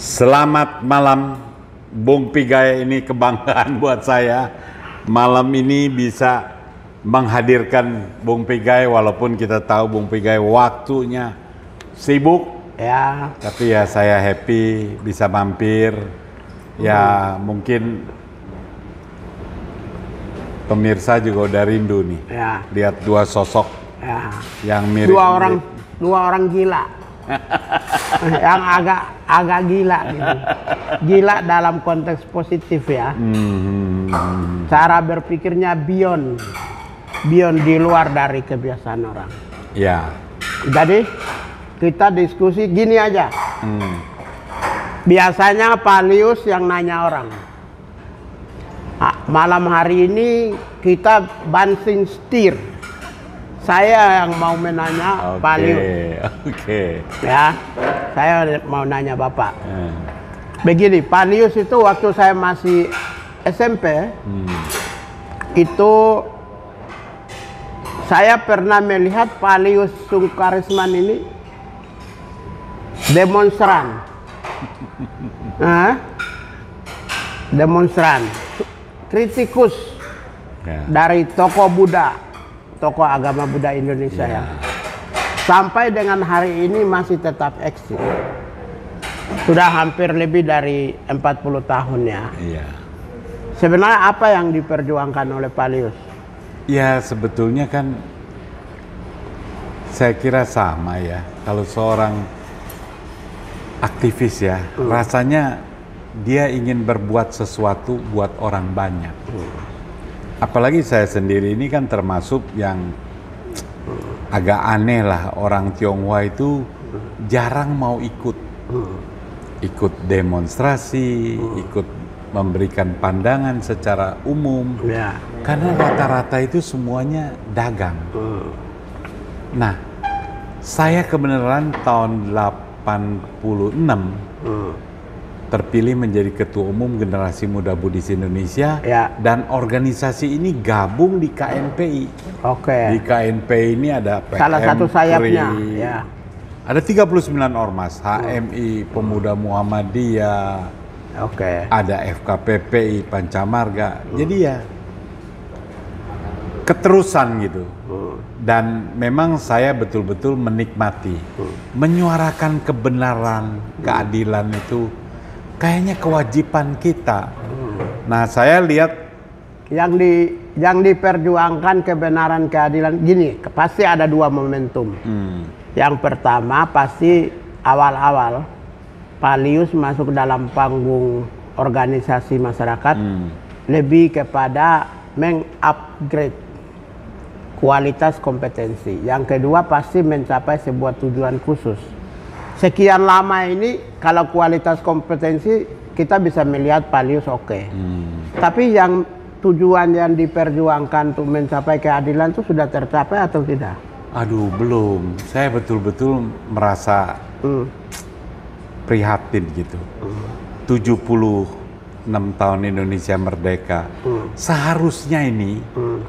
Selamat malam, Bung Pigai. Ini kebanggaan buat saya. Malam ini bisa menghadirkan Bung Pigai, walaupun kita tahu Bung Pigai waktunya sibuk. Ya. Tapi ya saya happy bisa mampir. Ya mungkin pemirsa juga udah rindu nih. Ya. Lihat dua sosok yang mirip. Dua orang gila. Yang agak gila gitu. Gila dalam konteks positif ya. Cara berpikirnya beyond di luar dari kebiasaan orang. Ya. Jadi kita diskusi gini aja. Biasanya Pak Lius yang nanya orang. Malam hari ini kita banting setir. Saya yang mau menanya Pak Lius. Ya, saya mau nanya Bapak. Begini, Pak Lius itu waktu saya masih SMP, itu saya pernah melihat Pak Lius Sungkarisman ini demonstran. Demonstran, kritikus dari tokoh Buddha, tokoh agama Buddha Indonesia ya. Sampai dengan hari ini masih tetap eksis. Sudah hampir lebih dari 40 tahun ya. Sebenarnya apa yang diperjuangkan oleh Pak Lius? Ya sebetulnya kan saya kira sama ya. Kalau seorang aktivis ya, rasanya dia ingin berbuat sesuatu buat orang banyak. Apalagi saya sendiri ini kan termasuk yang agak aneh lah, orang Tionghoa itu jarang mau ikut demonstrasi, ikut memberikan pandangan secara umum, karena rata-rata itu semuanya dagang. Nah, saya kebenaran tahun 86 terpilih menjadi Ketua Umum Generasi Muda Buddhis Indonesia, dan organisasi ini gabung di KNPI. Di KNPI ini ada PM, salah satu sayapnya. Ada 39 ormas, HMI, Pemuda Muhammadiyah, ada FKPPI, Pancamarga. Jadi ya keterusan gitu. Dan memang saya betul-betul menikmati, menyuarakan kebenaran, keadilan itu kayaknya kewajiban kita. Nah, saya lihat yang diperjuangkan kebenaran keadilan gini, pasti ada dua momentum. Yang pertama pasti awal-awal Pak Lius masuk dalam panggung organisasi masyarakat lebih kepada meng-upgrade kualitas kompetensi. Yang kedua pasti mencapai sebuah tujuan khusus. Sekian lama ini kalau kualitas kompetensi kita bisa melihat Pak Lius tapi yang tujuan yang diperjuangkan untuk mencapai keadilan itu sudah tercapai atau tidak? Aduh, belum. Saya betul-betul merasa prihatin gitu. 76 tahun Indonesia merdeka. Seharusnya ini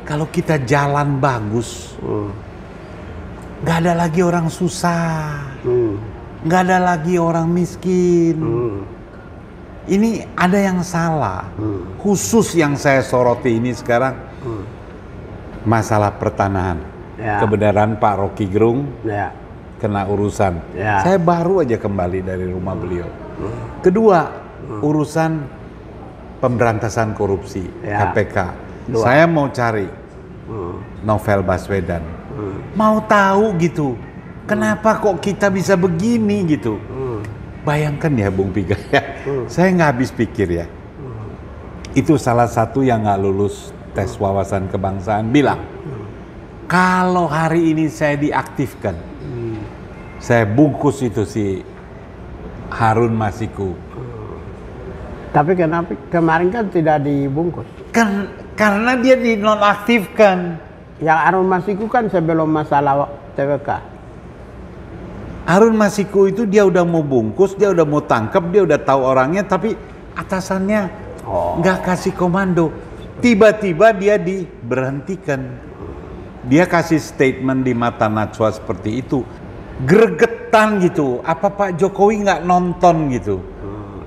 kalau kita jalan bagus, nggak ada lagi orang susah, nggak ada lagi orang miskin. Ini ada yang salah. Khusus yang saya soroti ini sekarang masalah pertanahan. Kebenaran Pak Rocky Gerung kena urusan. Saya baru aja kembali dari rumah beliau. Kedua, urusan pemberantasan korupsi, KPK. Saya mau cari Novel Baswedan. Mau tahu gitu, kenapa kok kita bisa begini gitu. Bayangkan ya Bung Pigai, saya nggak habis pikir ya. Itu salah satu yang nggak lulus tes wawasan kebangsaan bilang, kalau hari ini saya diaktifkan, saya bungkus itu si Harun Masiku. Tapi kenapa kemarin kan tidak dibungkus? Karena dia dinonaktifkan. Yang Harun Masiku kan sebelum masalah TWK. Harun Masiku itu dia udah mau bungkus, dia udah mau tangkap, dia udah tahu orangnya, tapi atasannya nggak kasih komando. Tiba-tiba dia diberhentikan. Dia kasih statement di mata Najwa seperti itu. Gregetan gitu. Apa Pak Jokowi nggak nonton gitu?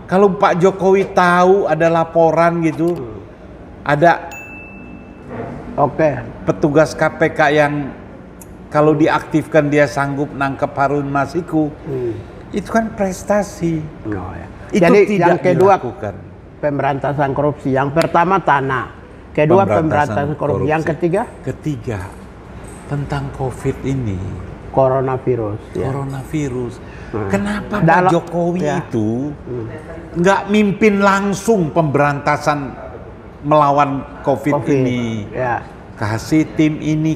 Kalau Pak Jokowi tahu ada laporan gitu, ada petugas KPK yang kalau diaktifkan dia sanggup nangkep Harun Masiku, itu kan prestasi. Itu jadi tidak yang kedua dilakukan. Pemberantasan korupsi. Yang pertama tanah, kedua pemberantasan korupsi. Yang ketiga? Ketiga tentang COVID ini. Coronavirus. Coronavirus. Kenapa Pak Jokowi itu nggak mimpin langsung pemberantasan melawan COVID ini? Kasih tim ini.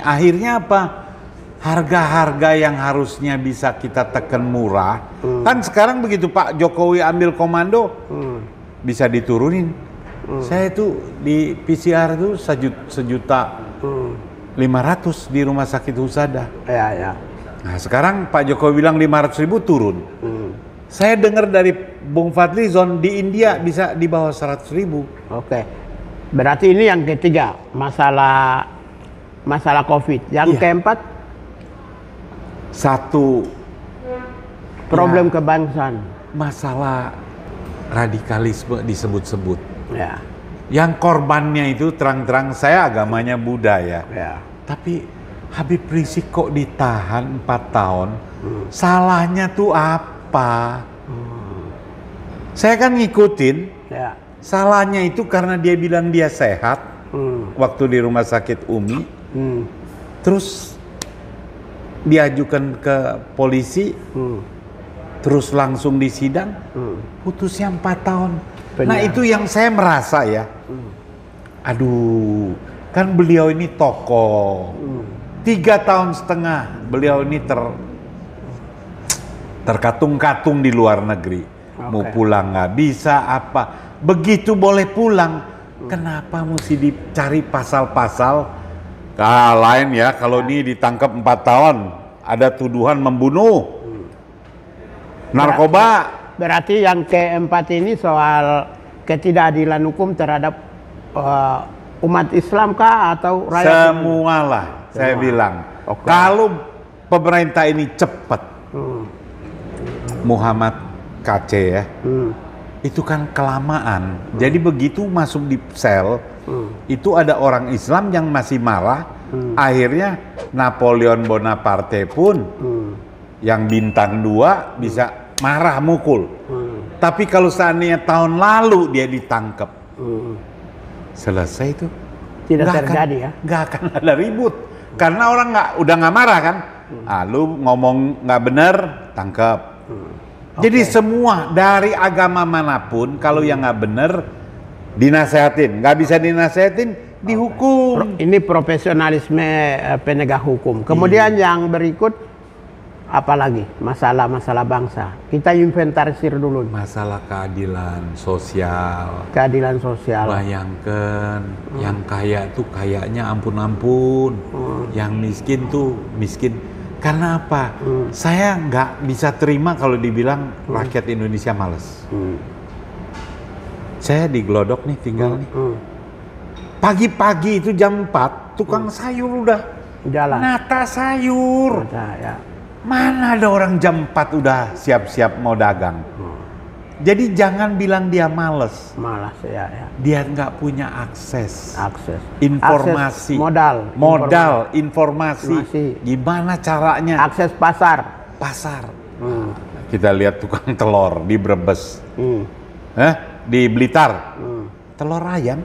Akhirnya apa? Harga-harga yang harusnya bisa kita tekan murah, kan sekarang begitu Pak Jokowi ambil komando, bisa diturunin. Saya itu di PCR itu 1.500.000 di rumah sakit Husada. Nah sekarang Pak Jokowi bilang 500.000 turun. Saya dengar dari Bung Fadlizon di India bisa di bawah 100.000. Berarti ini yang ketiga, masalah COVID. Yang keempat, satu problem kebangsaan. Masalah radikalisme disebut-sebut. Yang korbannya itu terang-terang saya agamanya Buddha ya. Tapi Habib Rizik kok ditahan 4 tahun? Salahnya tuh apa? Saya kan ngikutin. Salahnya itu karena dia bilang dia sehat waktu di rumah sakit Umi. Terus diajukan ke polisi, terus langsung disidang, putusnya 4 tahun. Nah itu yang saya merasa ya, aduh, kan beliau ini tokoh, 3,5 tahun beliau ini terkatung-katung di luar negeri, mau pulang nggak bisa apa, begitu boleh pulang, kenapa mesti dicari pasal-pasal? Lain ya, kalau ini ditangkap 4 tahun, ada tuduhan membunuh, narkoba. Berarti yang keempat ini soal ketidakadilan hukum terhadap umat Islam kah atau rakyat? Semualah, saya bilang. Kalau pemerintah ini cepat, Muhammad KC ya, itu kan kelamaan. Jadi begitu masuk di sel, itu ada orang Islam yang masih marah. Akhirnya Napoleon Bonaparte pun yang bintang 2 bisa marah mukul. Tapi kalau seandainya tahun lalu dia ditangkap, selesai itu. Tidak terjadi ya? Nggak akan ada ribut. Karena orang udah nggak marah kan. Lu ngomong nggak benar, tangkap. Jadi semua dari agama manapun kalau yang nggak benar dinasehatin, nggak bisa dinasehatin dihukum. Ini profesionalisme penegak hukum. Kemudian yang berikut apalagi masalah-masalah bangsa. Kita inventarisir dulu. Masalah keadilan sosial. Keadilan sosial. Bayangkan yang kaya tuh kayaknya ampun-ampun, yang miskin tuh miskin. Karena apa? Saya nggak bisa terima kalau dibilang rakyat Indonesia males. Saya di Glodok nih tinggal nih. Pagi-pagi itu jam 4 tukang sayur udah jalan. Nata sayur. Mana ada orang jam 4 udah siap-siap mau dagang. Jadi jangan bilang dia males. Malas ya. Dia nggak punya akses. Akses Informasi. Modal, informasi. Gimana caranya? Akses pasar. Kita lihat tukang telur di Brebes. Di Blitar. Telur ayam.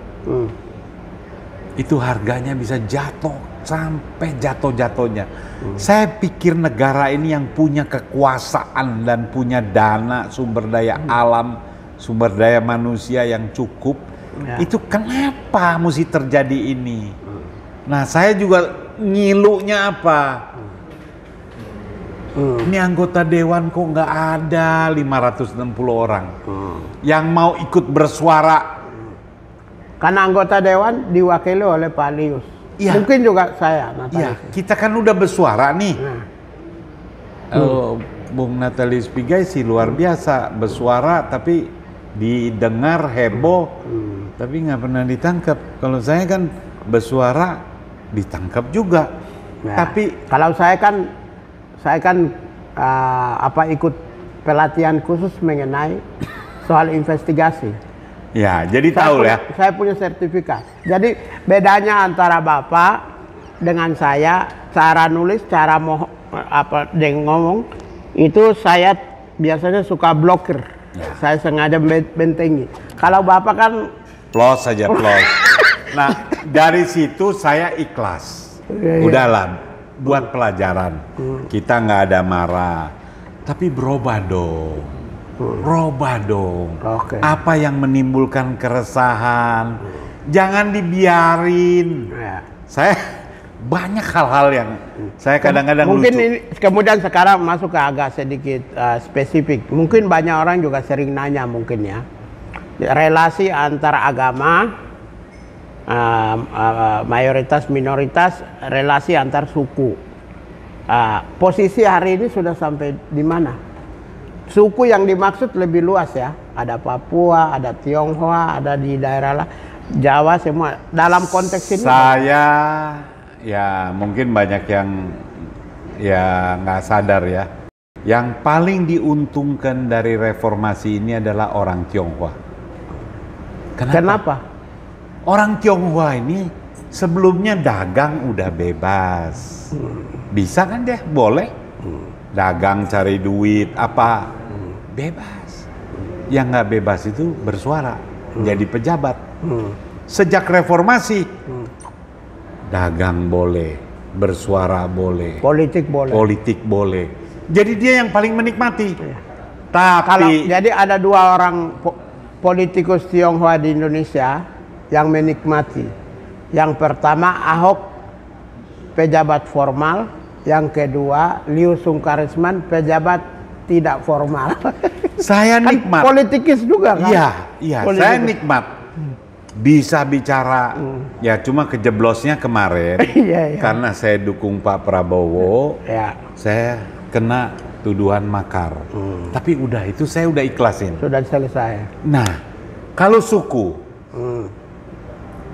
Itu harganya bisa jatuh sampai jatuh-jatuhnya. Saya pikir negara ini yang punya kekuasaan dan punya dana, sumber daya alam, sumber daya manusia yang cukup, itu kenapa mesti terjadi ini? Nah saya juga ngilunya apa? Ini anggota dewan kok nggak ada 560 orang yang mau ikut bersuara. Karena anggota dewan diwakili oleh Pak Lius. Mungkin juga saya. Kita kan udah bersuara nih. Bung Natalius Pigai sih luar biasa bersuara, tapi didengar heboh, tapi nggak pernah ditangkap. Kalau saya kan bersuara ditangkap juga. Tapi kalau saya kan ikut pelatihan khusus mengenai soal investigasi. Ya, jadi tahu ya. Saya punya sertifikat. Jadi bedanya antara Bapak dengan saya, cara nulis, cara ngomong, itu saya biasanya suka blokir. Ya. Saya sengaja bentengi. Kalau Bapak kan plus saja plus. Nah, dari situ saya ikhlas. Udahlah, buat pelajaran. Kita nggak ada marah, tapi berubah dong. Robah dong. Okay. Apa yang menimbulkan keresahan, jangan dibiarin. Ya. Saya banyak hal-hal yang saya kadang-kadang mungkin lucu. Ini, kemudian sekarang masuk ke agak sedikit spesifik. Mungkin banyak orang juga sering nanya mungkin ya, relasi antara agama, mayoritas minoritas, relasi antar suku. Posisi hari ini sudah sampai di mana? Suku yang dimaksud lebih luas ya. Ada Papua, ada Tionghoa, ada di daerah Jawa semua. Dalam konteks ini saya ya mungkin banyak yang ya nggak sadar ya. Yang paling diuntungkan dari reformasi ini adalah orang Tionghoa. Kenapa? Orang Tionghoa ini sebelumnya dagang udah bebas. Bisa kan dia? Boleh. Dagang cari duit apa? Bebas. Yang nggak bebas itu bersuara, jadi pejabat. Sejak reformasi, dagang boleh, bersuara boleh, politik boleh. Politik boleh. Jadi dia yang paling menikmati. Tapi jadi ada dua orang politikus Tionghoa di Indonesia yang menikmati. Yang pertama Ahok, pejabat formal. Yang kedua Liu Sungkarisman, pejabat tidak formal. Saya nikmat. Politikis juga kan? Iya, saya nikmat. Bisa bicara, ya cuma kejeblosnya kemarin. Karena saya dukung Pak Prabowo, saya kena tuduhan makar. Tapi udah itu saya udah ikhlasin. Sudah selesai. Nah, kalau suku,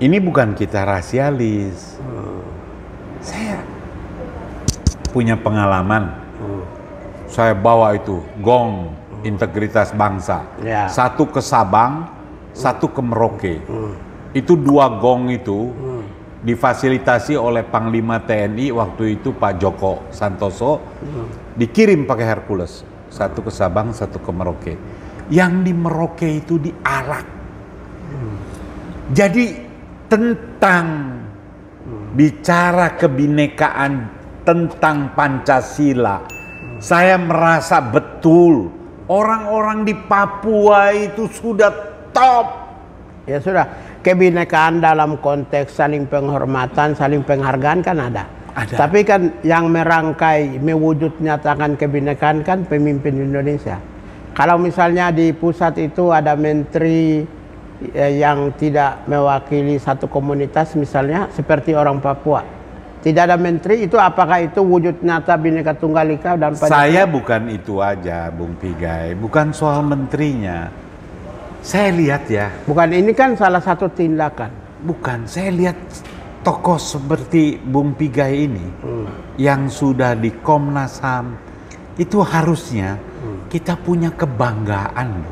ini bukan kita rasialis. Saya punya pengalaman. Saya bawa itu gong integritas bangsa. Satu ke Sabang, satu ke Merauke. Itu dua gong itu difasilitasi oleh Panglima TNI waktu itu Pak Joko Santoso. Dikirim pakai Hercules. Satu ke Sabang, satu ke Merauke. Yang di Merauke itu diarak. Jadi tentang bicara kebinekaan, tentang Pancasila, saya merasa betul orang-orang di Papua itu sudah top. Ya sudah, kebinekaan dalam konteks saling penghormatan, saling penghargaan kan ada. Tapi kan yang merangkai, mewujud nyatakan kebinekaan kan pemimpin Indonesia. Kalau misalnya di pusat itu ada menteri yang tidak mewakili satu komunitas misalnya seperti orang Papua. Tidak ada menteri itu, apakah itu wujud nyata Bhinneka Tunggal Ika dan Pancasila? Saya bukan itu aja, Bung Pigai. Bukan soal menterinya. Saya lihat ya. Bukan, ini kan salah satu tindakan. Bukan, saya lihat tokoh seperti Bung Pigai ini yang sudah di Komnas HAM itu harusnya kita punya kebanggaan.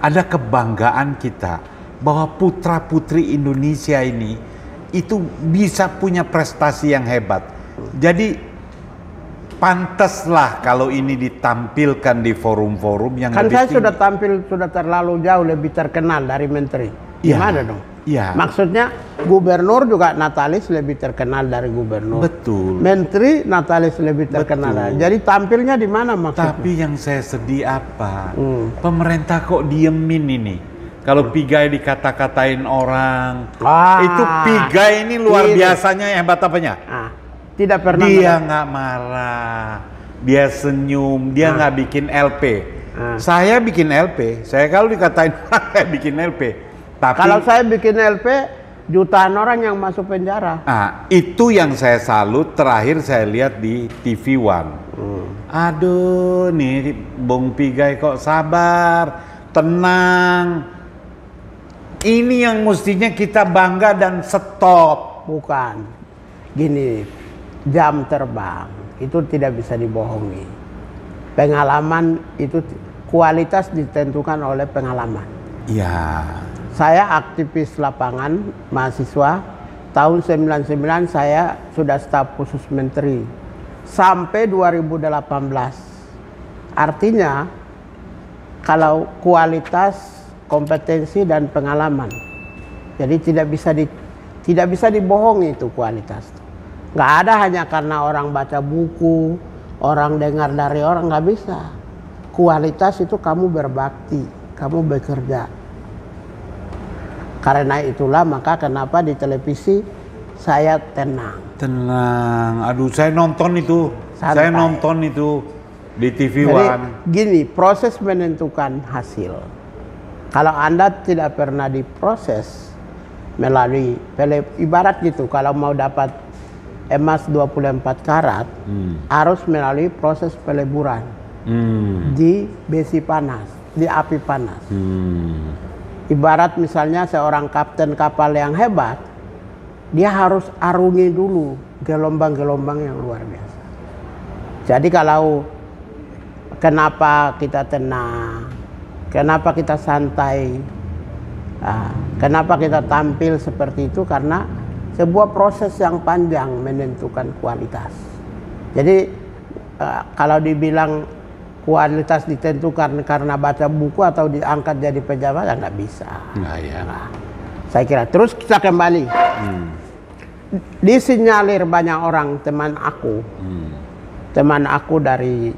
Ada kebanggaan kita bahwa putra-putri Indonesia ini itu bisa punya prestasi yang hebat. Jadi pantaslah kalau ini ditampilkan di forum-forum yang kan lebih saya tinggi. Sudah tampil, sudah terlalu jauh lebih terkenal dari menteri. Gimana dong? Iya. Maksudnya gubernur juga Natalis lebih terkenal dari gubernur. Betul. Menteri Natalis lebih terkenal. Jadi tampilnya di mana maksudnya? Tapi yang saya sedih apa? Pemerintah kok diemin ini? Kalau Pigai dikata-katain orang, itu Pigai ini luar biasanya hebat apanya? Tidak pernah. Dia nggak marah, dia senyum, dia nggak bikin LP. Saya bikin LP, saya kalau dikatain saya bikin LP. Tapi kalau saya bikin LP, jutaan orang yang masuk penjara. Itu yang saya salut. Terakhir saya lihat di TV One. Aduh, nih Bung Pigai kok sabar, tenang. Ini yang mestinya kita bangga dan stop. Bukan. Gini, jam terbang itu tidak bisa dibohongi. pengalaman itu, kualitas ditentukan oleh pengalaman. Iya. Saya aktivis lapangan mahasiswa, tahun 99 saya sudah staf khusus menteri sampai 2018. Artinya kalau kualitas, kompetensi dan pengalaman, jadi tidak bisa dibohongi itu kualitas. Nggak ada hanya karena orang baca buku, orang dengar dari orang, nggak bisa. Kualitas itu kamu berbakti, kamu bekerja. Karena itulah maka kenapa di televisi saya tenang. Tenang. Aduh, saya nonton itu. Santai. Saya nonton itu di TV Jadi One. gini, proses menentukan hasil. Kalau Anda tidak pernah diproses melalui ibarat gitu, kalau mau dapat emas 24 karat harus melalui proses peleburan di besi panas, di api panas. Ibarat misalnya seorang kapten kapal yang hebat, dia harus arungi dulu gelombang-gelombang yang luar biasa. Jadi kalau kenapa kita tenang, kenapa kita santai, kenapa kita tampil seperti itu, karena sebuah proses yang panjang menentukan kualitas. Jadi kalau dibilang kualitas ditentukan karena baca buku atau diangkat jadi pejabat, ya nggak bisa. Nah, ya. Nah, saya kira. Terus kita kembali. Disinyalir banyak orang, teman aku dari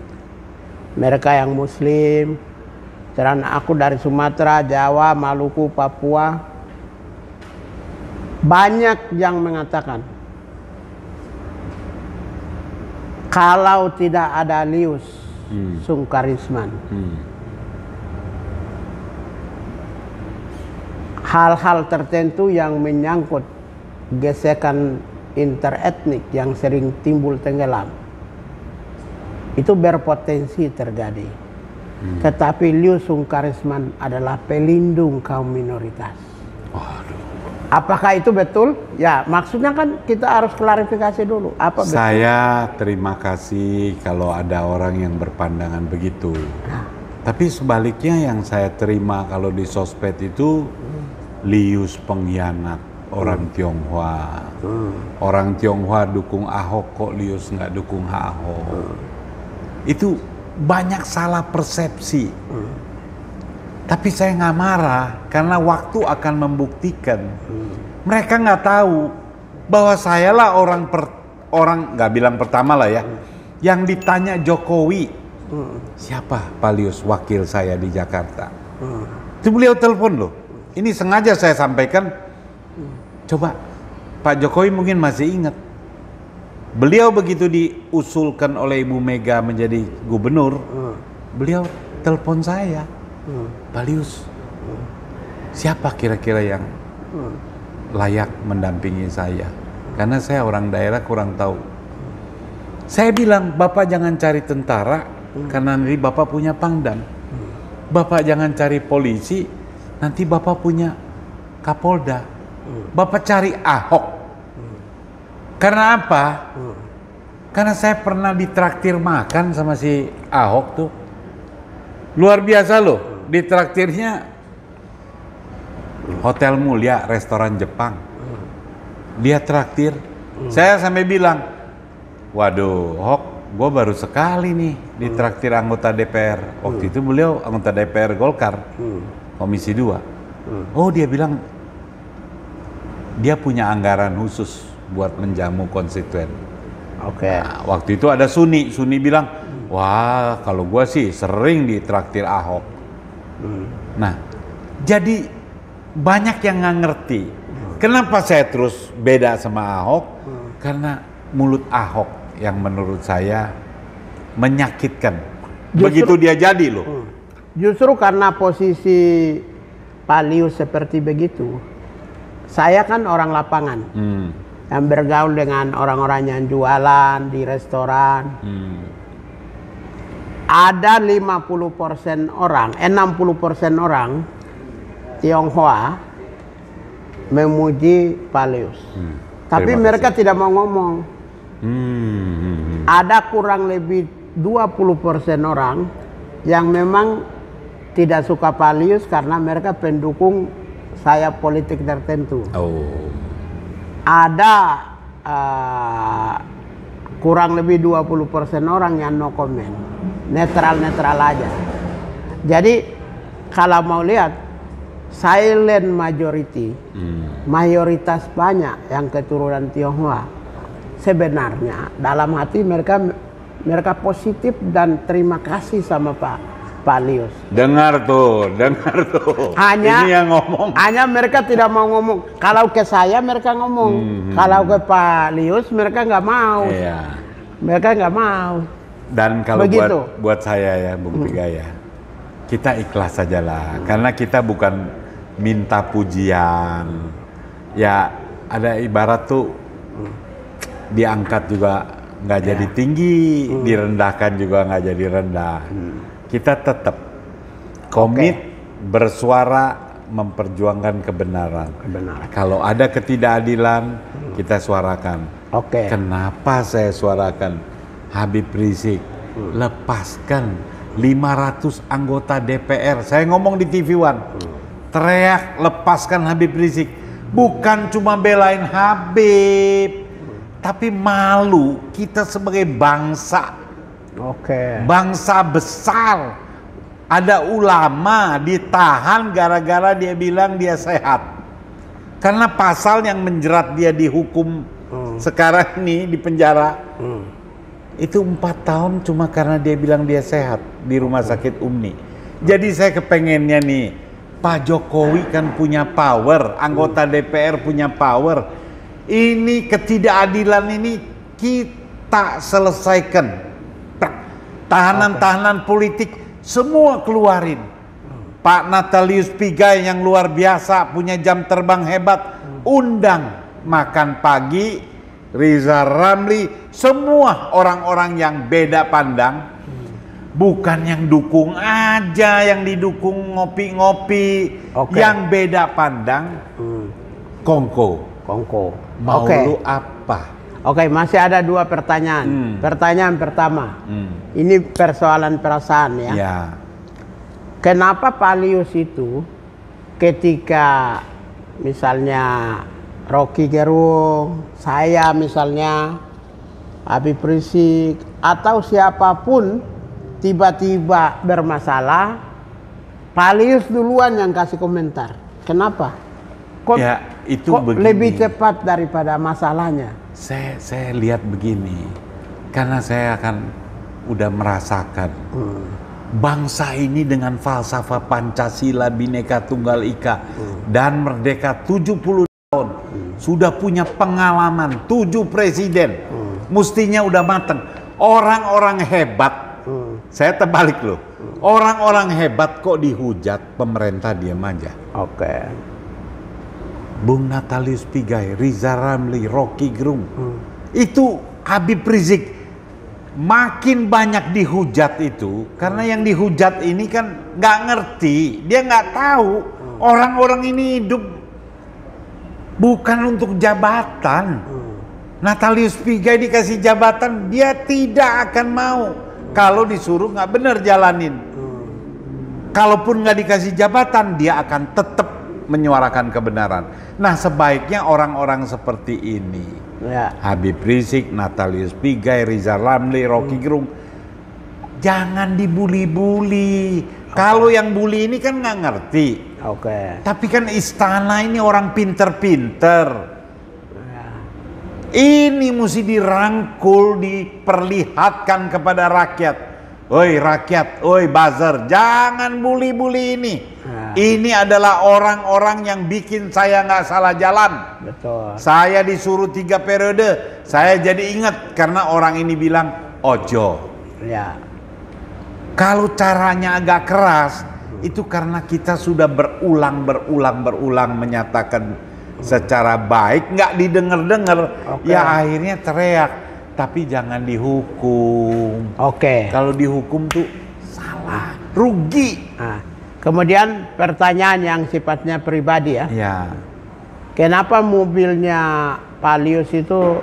mereka yang Muslim, teman aku dari Sumatera, Jawa, Maluku, Papua, banyak yang mengatakan kalau tidak ada Lius Sungkarisman, hal-hal tertentu yang menyangkut gesekan interetnik yang sering timbul tenggelam itu berpotensi terjadi. Tetapi Lius Sungkarisman adalah pelindung kaum minoritas. Apakah itu betul? Ya, maksudnya kan kita harus klarifikasi dulu. Apa betul? Saya terima kasih kalau ada orang yang berpandangan begitu. Tapi sebaliknya yang saya terima kalau di sosmed itu Lius pengkhianat, orang Tionghoa. Orang Tionghoa dukung Ahok, kok Lius nggak dukung Ahok. Itu banyak salah persepsi. Tapi saya nggak marah karena waktu akan membuktikan. Mereka nggak tahu bahwa saya lah orang nggak bilang pertama lah ya, yang ditanya Jokowi, siapa Pak Lius wakil saya di Jakarta. Itu beliau telepon loh. Ini sengaja saya sampaikan. Coba Pak Jokowi mungkin masih ingat. Beliau begitu diusulkan oleh Ibu Mega menjadi gubernur, beliau telepon saya. Pak Lius, siapa kira-kira yang layak mendampingi saya? Karena saya orang daerah kurang tahu. Saya bilang, Bapak jangan cari tentara, karena nanti Bapak punya Pangdam. Bapak jangan cari polisi, nanti Bapak punya Kapolda. Bapak cari Ahok. Karena apa? Karena saya pernah ditraktir makan sama si Ahok tuh. Luar biasa loh. Ditraktirnya Hotel Mulia, restoran Jepang. Dia traktir. Saya sampai bilang, waduh, Hok, gue baru sekali nih ditraktir anggota DPR. Waktu itu beliau anggota DPR Golkar, Komisi 2. Oh, dia bilang dia punya anggaran khusus buat menjamu konstituen. Nah, waktu itu ada Suni bilang, wah, kalau gue sih sering ditraktir Ahok. Nah, jadi banyak yang nggak ngerti. Kenapa saya terus beda sama Ahok? Karena mulut Ahok yang menurut saya menyakitkan. Begitu dia jadi loh. Justru karena posisi Pak Lius seperti begitu, saya kan orang lapangan. Yang bergaul dengan orang-orang yang jualan di restoran. Ada 50% orang, 60% orang Tionghoa memuji Pak Lius. Tapi mereka tidak mau ngomong. Ada kurang lebih 20% orang yang memang tidak suka Pak Lius karena mereka pendukung sayap politik tertentu. Oh. Ada kurang lebih 20% orang yang no comment, netral-netral aja. Jadi kalau mau lihat silent majority, mayoritas banyak yang keturunan Tionghoa, sebenarnya dalam hati mereka positif dan terima kasih sama Pak Lius. Dengar tuh. Hanya, ini yang ngomong. Hanya mereka tidak mau ngomong. Kalau ke saya mereka ngomong. Kalau ke Pak Lius mereka nggak mau. Iya. Mereka nggak mau. Dan kalau Begitu. buat saya ya, Bung Tiga ya, kita ikhlas saja lah. Karena kita bukan minta pujian. Ya ada ibarat tuh diangkat juga nggak jadi tinggi, direndahkan juga nggak jadi rendah. Kita tetap komit bersuara memperjuangkan kebenaran. Kalau ada ketidakadilan kita suarakan. Kenapa saya suarakan Habib Rizik? Lepaskan 500 anggota DPR. Saya ngomong di TV One. Teriak lepaskan Habib Rizik. Bukan cuma belain Habib, tapi malu kita sebagai bangsa. Bangsa besar. Ada ulama ditahan gara-gara dia bilang dia sehat. Karena pasal yang menjerat dia dihukum sekarang ini di penjara itu 4 tahun cuma karena dia bilang dia sehat di rumah sakit Umni. Jadi saya kepengennya nih, Pak Jokowi kan punya power, anggota DPR punya power. Ini ketidakadilan ini kita selesaikan. Tahanan-tahanan politik semua keluarin. Pak Natalius Pigai yang luar biasa, punya jam terbang hebat, undang makan pagi, Riza Ramli, semua orang-orang yang beda pandang. Bukan yang dukung aja, yang didukung ngopi-ngopi, yang beda pandang. Kongko. Mau lu apa? Masih ada 2 pertanyaan. Pertanyaan pertama, ini persoalan perasaan ya. Kenapa Pak Lius itu ketika misalnya Rocky Gerung, saya misalnya, Habib Rizik, atau siapapun tiba-tiba bermasalah, Pak Lius duluan yang kasih komentar. Kenapa? Kok lebih cepat daripada masalahnya? Saya lihat begini, karena saya akan udah merasakan bangsa ini dengan falsafah Pancasila, Bhinneka Tunggal Ika dan merdeka 70 tahun sudah punya pengalaman 7 presiden, mestinya udah mateng. Orang-orang hebat, saya terbalik loh, orang-orang hebat kok dihujat, pemerintah diam aja. Bung Natalius Pigai, Riza Ramli, Rocky Gerung, itu Habib Rizik makin banyak dihujat itu karena yang dihujat ini kan nggak ngerti, dia nggak tahu orang-orang ini hidup bukan untuk jabatan. Natalius Pigai dikasih jabatan, dia tidak akan mau kalau disuruh nggak bener jalanin. Kalaupun nggak dikasih jabatan, dia akan tetap menyuarakan kebenaran. Nah, sebaiknya orang-orang seperti ini, Habib Rizik, Natalius Pigai, Riza Ramli, Rocky Gerung, jangan dibuli-buli. Kalau yang bully ini kan nggak ngerti. Tapi kan istana ini orang pinter-pinter. Ini mesti dirangkul, diperlihatkan kepada rakyat. Oi rakyat, oi buzzer, jangan bully-bully ini. Ini adalah orang-orang yang bikin saya nggak salah jalan. Saya disuruh 3 periode, saya jadi ingat karena orang ini bilang ojo. Kalau caranya agak keras, itu karena kita sudah berulang menyatakan secara baik, nggak didengar-dengar, ya akhirnya teriak. Tapi jangan dihukum. Kalau dihukum tuh salah, rugi. Kemudian pertanyaan yang sifatnya pribadi ya. Kenapa mobilnya Pak Lius itu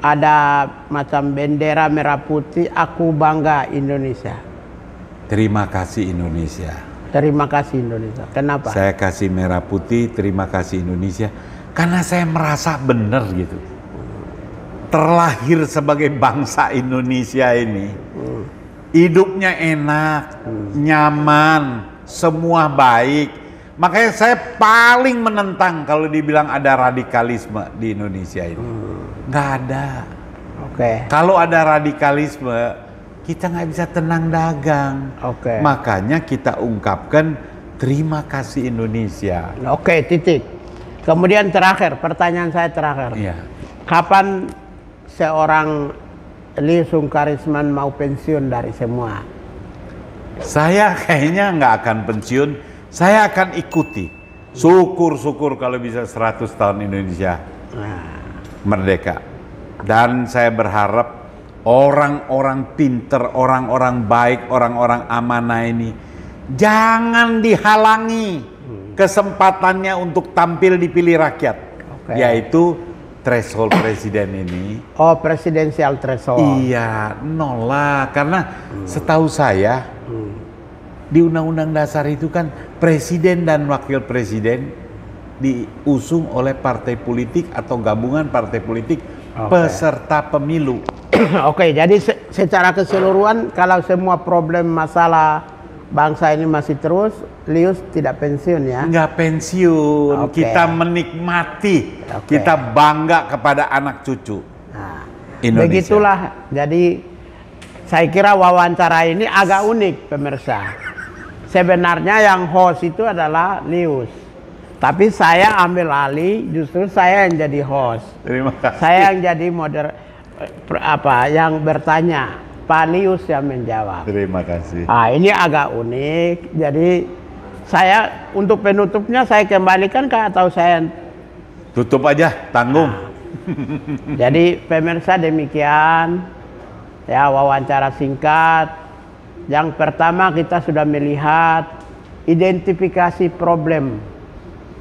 ada macam bendera merah putih, aku bangga Indonesia. Terima kasih Indonesia. Terima kasih Indonesia. Kenapa? Saya kasih merah putih, terima kasih Indonesia. Karena saya merasa benar gitu. Terlahir sebagai bangsa Indonesia ini. Hidupnya enak, nyaman, semua baik. Makanya saya paling menentang kalau dibilang ada radikalisme di Indonesia ini. Nggak ada. Oke. Kalau ada radikalisme, kita nggak bisa tenang dagang. Oke. Makanya kita ungkapkan terima kasih Indonesia. Oke, titik. Kemudian terakhir, pertanyaan saya terakhir. Iya. Kapan seorang Lee Sungkarisman mau pensiun dari semua? Saya kayaknya nggak akan pensiun. Saya akan ikuti. Syukur-syukur kalau bisa 100 tahun Indonesia merdeka. Dan saya berharap orang-orang pinter, orang-orang baik, orang-orang amanah ini jangan dihalangi kesempatannya untuk tampil dipilih rakyat. Yaitu threshold presiden ini. Oh, presidensial threshold. Iya, nolak. Karena setahu saya di Undang-Undang Dasar itu kan presiden dan wakil presiden diusung oleh partai politik atau gabungan partai politik peserta pemilu. Oke, jadi secara keseluruhan kalau semua problem masalah bangsa ini masih terus, Lius tidak pensiun ya? Nggak pensiun, kita menikmati, kita bangga kepada anak cucu Indonesia. Begitulah, jadi saya kira wawancara ini agak unik pemirsa. Sebenarnya yang host itu adalah Lius, tapi saya ambil alih, justru saya yang jadi host. Terima kasih. Saya yang jadi yang bertanya, Pak Lius yang menjawab. Terima kasih. Ini agak unik. Jadi saya untuk penutupnya saya kembalikan atau saya tutup aja, tanggung. Jadi pemirsa demikian ya wawancara singkat. Yang pertama kita sudah melihat identifikasi problem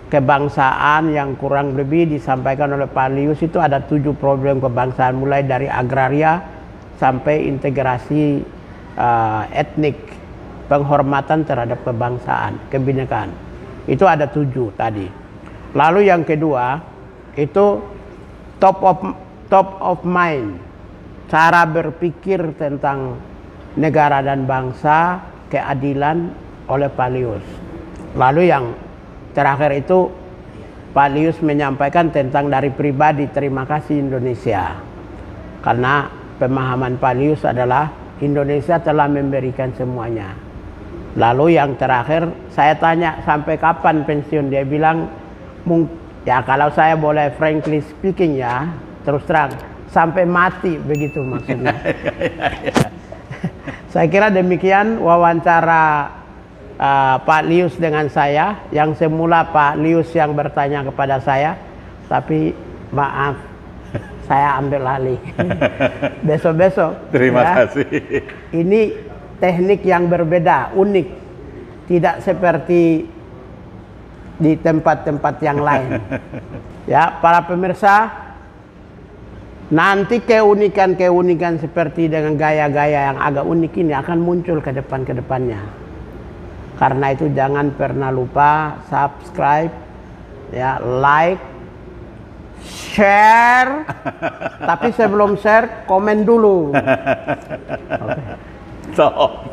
kebangsaan yang kurang lebih disampaikan oleh Pak Lius itu ada 7 problem kebangsaan mulai dari agraria sampai integrasi etnik, penghormatan terhadap kebangsaan, kebinekaan. Itu ada 7 tadi. Lalu yang kedua itu top of mind, cara berpikir tentang negara dan bangsa, keadilan oleh Pak Lius. Lalu yang terakhir itu Pak Lius menyampaikan tentang dari pribadi terima kasih Indonesia. Karena pemahaman Pak Lius adalah Indonesia telah memberikan semuanya. Lalu yang terakhir saya tanya sampai kapan pensiun, dia bilang ya kalau saya boleh frankly speaking ya, terus terang sampai mati, begitu maksudnya. Saya kira demikian wawancara Pak Lius dengan saya. Yang semula Pak Lius yang bertanya kepada saya, tapi maaf saya ambil alih. Besok-besok. Terima kasih. Ini teknik yang berbeda, unik. Tidak seperti di tempat-tempat yang lain. Ya, para pemirsa, nanti keunikan-keunikan seperti dengan gaya-gaya yang agak unik ini akan muncul ke depannya. Karena itu jangan pernah lupa subscribe, ya, like, share. Tapi sebelum share, komen dulu. Okay. Stop.